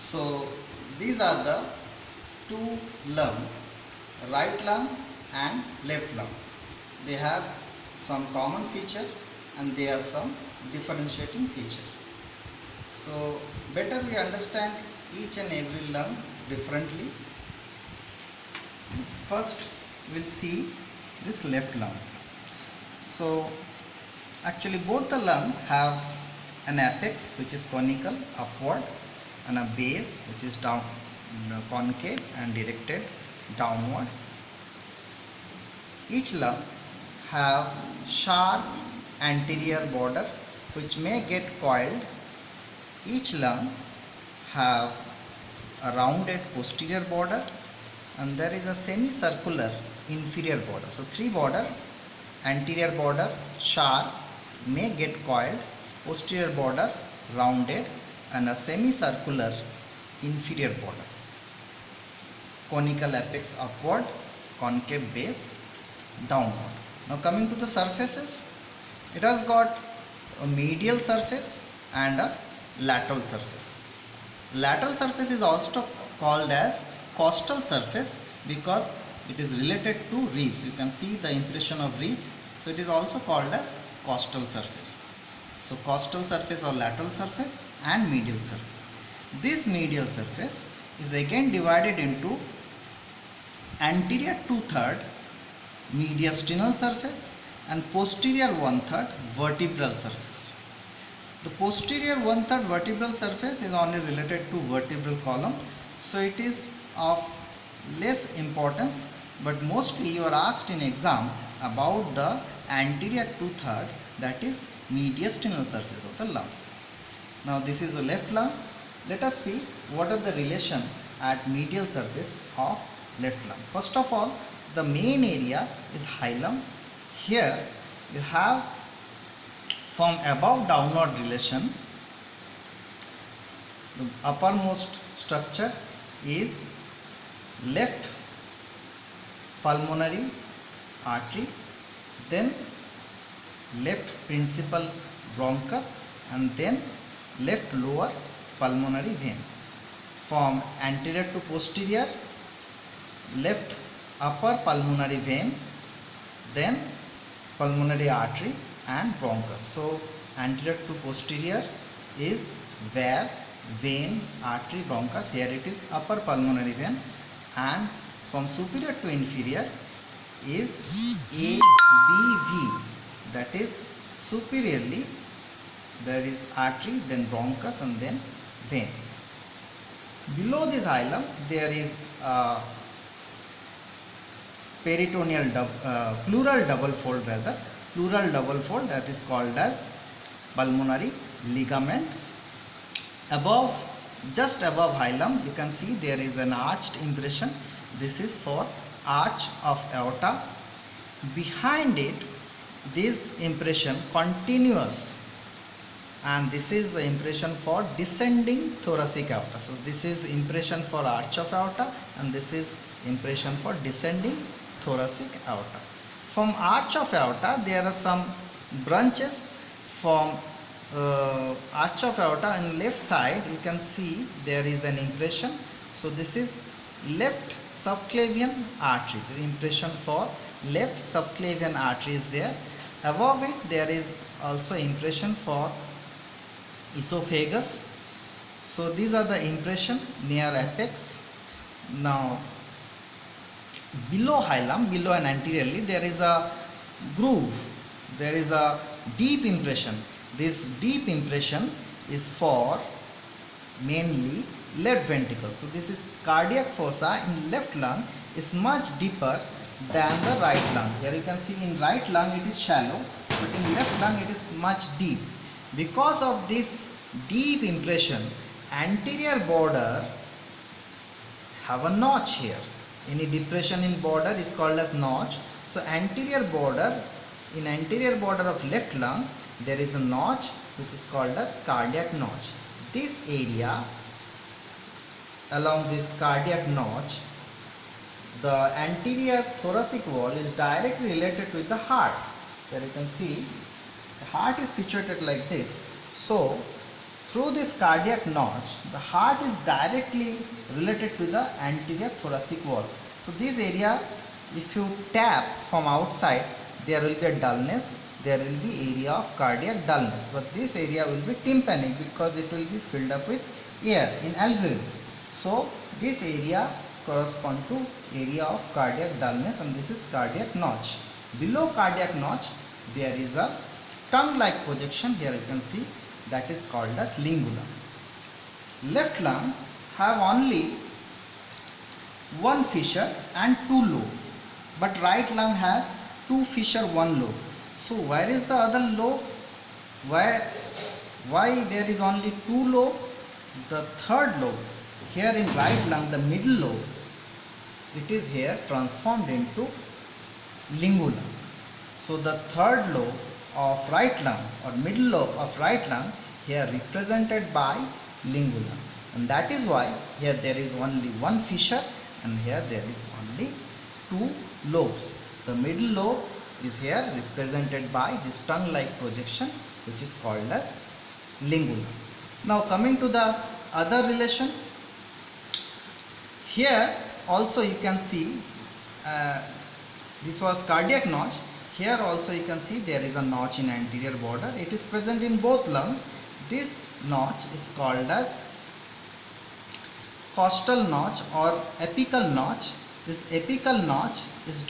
So these are the two lungs, right lung and left lung. They have some common feature and they have some differentiating feature. So better we understand each and every lung differently. First we'll see this left lung. So actually both the lung have an apex which is conical upward and a base which is down concave and directed downwards. Each lung have sharp anterior border which may get coiled. Each lung have a rounded posterior border and there is a semicircular inferior border. So three border: anterior border sharp, may get coiled, posterior border rounded and a semicircular inferior border. Conical apex upward, concave base downward. Now coming to the surfaces, it has got a medial surface and a lateral surface. Lateral surface is also called as costal surface because it is related to ribs. You can see the impression of ribs. So it is also called as costal surface. So costal surface or lateral surface and medial surface. This medial surface is again divided into anterior 2/3 mediastinal surface and posterior 1/3 vertebral surface. The posterior 1/3 vertebral surface is only related to vertebral column, so it is of less importance, but mostly you are asked in exam about the anterior 2/3, that is mediastinal surface of the lung. Now this is the left lung. Let us see what are the relation at medial surface of left lung. First of all, the main area is hilum. Here you have from above downward relation. The uppermost structure is left pulmonary artery, then left principal bronchus and then left lower pulmonary vein. From anterior to posterior, left upper pulmonary vein, then pulmonary artery and bronchus. So anterior to posterior is valve, vein, artery, bronchus. Here it is upper pulmonary vein, and from superior to inferior is ABV, that is superiorly there is artery, then bronchus and then vein. Below this hilum there is peritoneal pleural double fold, that is called as pulmonary ligament. Above, just above hilum, you can see there is an arched impression. This is for arch of aorta. Behind it, this impression continuous, and this is the impression for descending thoracic aorta. So this is impression for arch of aorta and this is impression for descending thoracic aorta. From arch of aorta there are some branches. From arch of aorta on left side you can see there is an impression. So this is left subclavian artery. The impression for left subclavian artery is there. Above it there is also impression for esophagus. So these are the impression near apex. Now below hilum, below and anteriorly, there is a groove, there is a deep impression. This deep impression is for mainly left ventricle. So this is cardiac fossa in left lung is much deeper than the right lung. Here you can see in right lung it is shallow, but in left lung it is much deep. Because of this deep impression, anterior border have a notch here. Any depression in border is called as notch. So anterior border, in anterior border of left lung there is a notch which is called as cardiac notch. This area along this cardiac notch, the anterior thoracic wall is directly related with the heart. There you can see the heart is situated like this. So Through this cardiac notch, the heart is directly related to the anterior thoracic wall. So this area, if you tap from outside, there will be a dullness, there will be area of cardiac dullness, but this area will be tympanic because it will be filled up with air in alveoli. So this area corresponds to area of cardiac dullness, and this is cardiac notch. Below cardiac notch, there is a tongue-like projection. Here you can see, that is called as lingula. Left lung have only one fissure and two lobe, but right lung has two fissure, one lobe. So where is the other lobe? Why there is only two lobe? The third lobe here in right lung, the middle lobe, it is here transformed into lingula. So the third lobe of right lung or middle lobe of right lung here represented by lingula, and that is why here there is only one fissure and here there is only two lobes. The middle lobe is here represented by this tongue-like projection, which is called as lingula. Now coming to the other relation, here also you can see this was cardiac notch. Here also you can see there is a notch in anterior border. It is present in both lungs. This notch is called as costal notch or apical notch. This apical notch is